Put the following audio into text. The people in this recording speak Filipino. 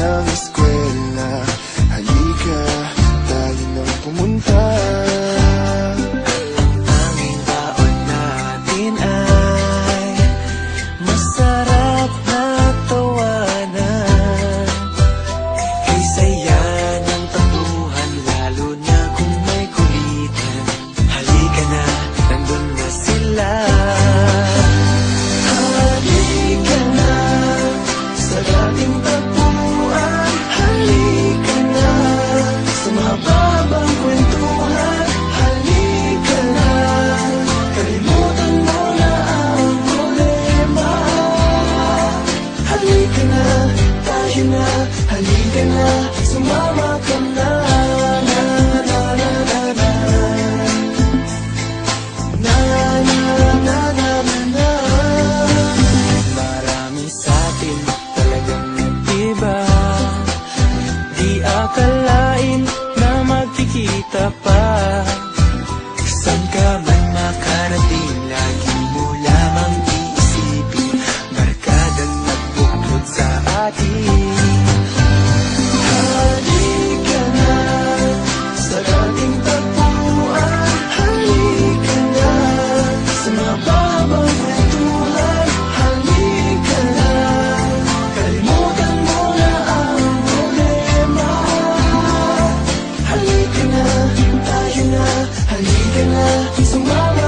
ng eskwela. Halika, tayo nang pumunta. Ang tanging baon natin ay masarap na tawanan. Kay saya ng tampuhan, lalo na kung may kulitan. Halika na, nandun na sila. Halika na sa dating tagpuan. Halika na sa mahababang kwentuhan. Halika na, kalimutan mo na ang problema. Halika na, tayo na. Halika na, sumama ka na. Na, na, na, na, na. Na, na, na, na, na, na. Marami sa'tin talagang nag-iba. Di akalain na magkikita pa. Saan ka man makarating, lagi mo lamang iisipin. Barkadang nagbuklod sa atin. Halika na sa dating tagpuan. Halika na sa mababang kwentuhan. Halika na, kalimutan mo na ang problema. Halika na, tayo na. Halika na, sumama